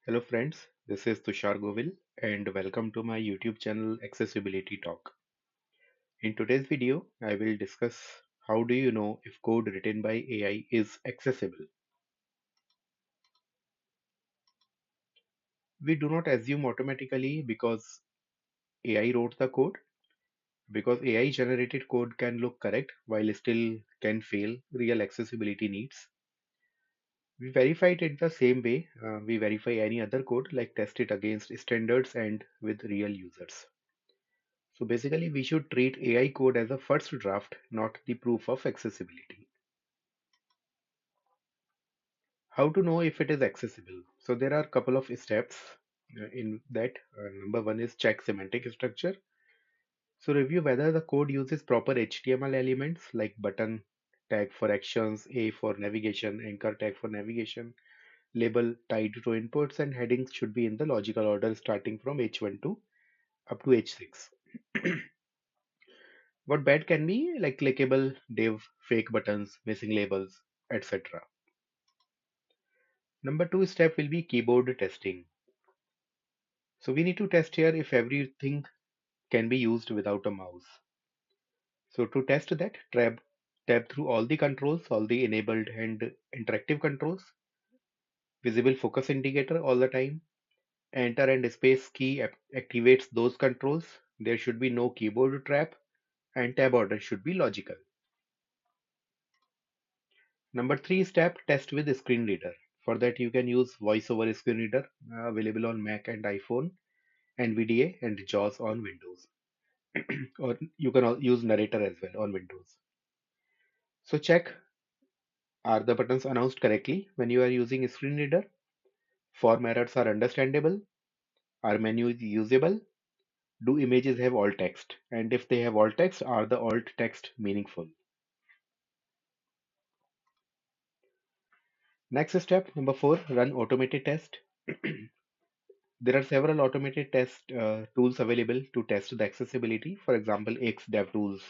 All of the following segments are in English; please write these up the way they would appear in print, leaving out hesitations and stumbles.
Hello friends, this is Tushar Govil and welcome to my YouTube channel Accessibility Talk. In today's video, I will discuss how do you know if code written by AI is accessible. We do not assume automatically because AI wrote the code, because AI generated code can look correct while still can fail real accessibility needs. We verify it in the same way we verify any other code, like test it against standards and with real users. So basically, we should treat AI code as a first draft, not the proof of accessibility. How to know if it is accessible? So there are a couple of steps in that. Number one is check semantic structure. So review whether the code uses proper HTML elements like button tag for actions, A for navigation, anchor tag for navigation, label tied to inputs, and headings should be in the logical order starting from H1 to up to H6. What bad can be like clickable, div, fake buttons, missing labels, etc. Number two step will be keyboard testing. So we need to test here if everything can be used without a mouse. So to test that, tab through all the controls, all the enabled and interactive controls, visible focus indicator all the time, enter and space key activates those controls. There should be no keyboard trap and tab order should be logical. Number three step, test with screen reader. For that you can use voice over screen reader available on Mac and iPhone, NVDA and JAWS on Windows. Or you can use narrator as well on Windows. So check, are the buttons announced correctly when you are using screen reader? Form errors are understandable? Are menus usable? Do images have alt text? And if they have alt text, are the alt text meaningful? Next step, number four, run automated test. There are several automated test tools available to test the accessibility. For example, X DevTools,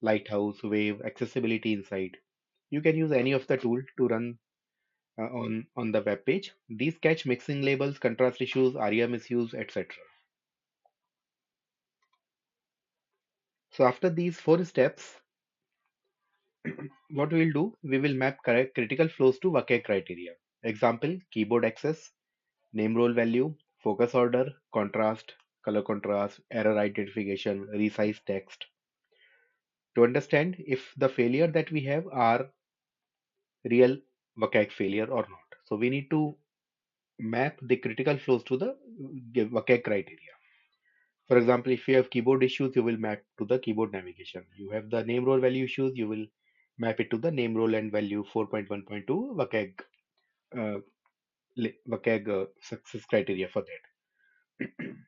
Lighthouse, Wave, Accessibility Insight. You can use any of the tool to run on the web page. These catch mixing labels, contrast issues, ARIA misuse, etc. So after these four steps, what we will do, we will map correct critical flows to WCAG criteria. Example, keyboard access, name role value, focus order, contrast, color contrast, error identification, resize text. To understand if the failure that we have are real WCAG failure or not. So we need to map the critical flows to the WCAG criteria. For example, if you have keyboard issues, you will map to the keyboard navigation. You have the name role value issues, you will map it to the name role and value 4.1.2 WCAG, WCAG success criteria for that.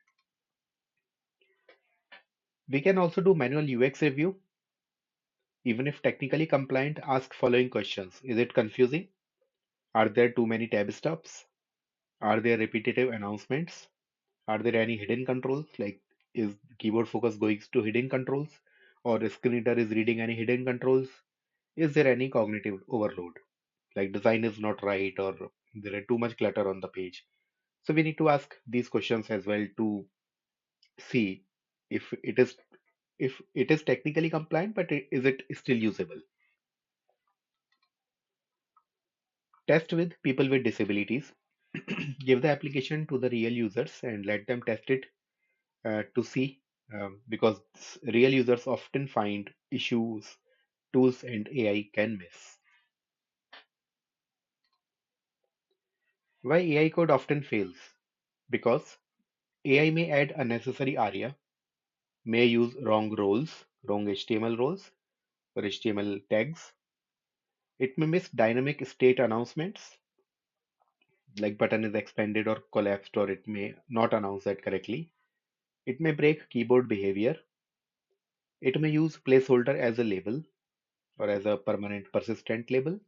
We can also do manual UX review. Even if technically compliant, ask following questions. Is it confusing? Are there too many tab stops? Are there repetitive announcements? Are there any hidden controls? Like, is keyboard focus going to hidden controls? Or the screen reader is reading any hidden controls? Is there any cognitive overload? Like design is not right or there are too much clutter on the page. So we need to ask these questions as well to see if it is technically compliant, but is it still usable? Test with people with disabilities. Give the application to the real users and let them test it to see because real users often find issues tools and AI can miss. Why AI code often fails? Because AI may add unnecessary ARIA, may use wrong roles, wrong HTML roles or HTML tags. It may miss dynamic state announcements, like button is expanded or collapsed, or it may not announce that correctly. It may break keyboard behavior. It may use placeholder as a label or as a permanent persistent label.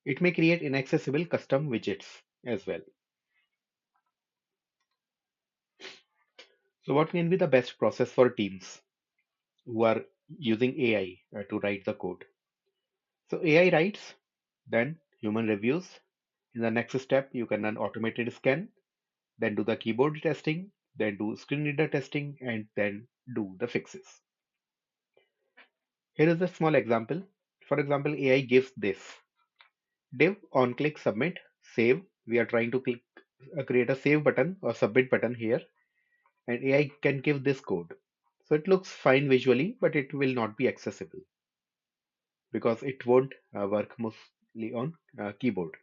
It may create inaccessible custom widgets as well. So, what can be the best process for teams who are using AI to write the code? So, AI writes, then human reviews. In the next step, you can run automated scan. then do the keyboard testing, then do screen reader testing, and then do the fixes. Here is a small example. For example, AI gives this div on click submit save. We are trying to create a save button or submit button here, and AI can give this code. So it looks fine visually, but it will not be accessible because it won't work mostly on keyboard.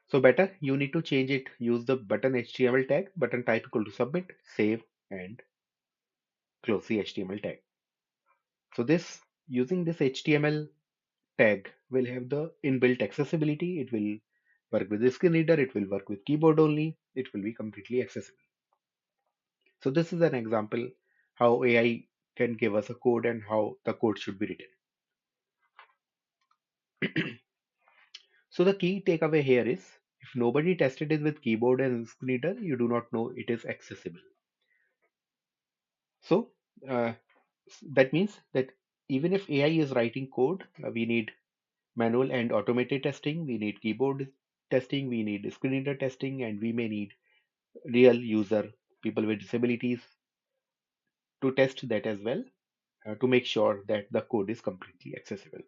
So better you need to change it. Use the button HTML tag, button type equal to submit, save, and close the HTML tag. So this using this HTML tag will have the inbuilt accessibility. It will work with the screen reader. It will work with keyboard only. It will be completely accessible. So this is an example how AI can give us a code and how the code should be written. So the key takeaway here is if nobody tested it with keyboard and screen reader, you do not know it is accessible. So uh, that means that even if AI is writing code, we need manual and automated testing, we need keyboard testing, we need screen reader testing, and we may need real user, people with disabilities, to test that as well to make sure that the code is completely accessible.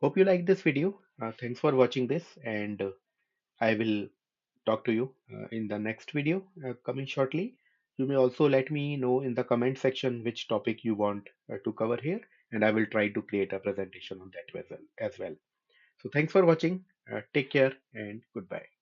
Hope you like this video. Thanks for watching this, and I will talk to you in the next video coming shortly. You may also let me know in the comment section which topic you want to cover here, and I will try to create a presentation on that as well. So thanks for watching. Take care and goodbye.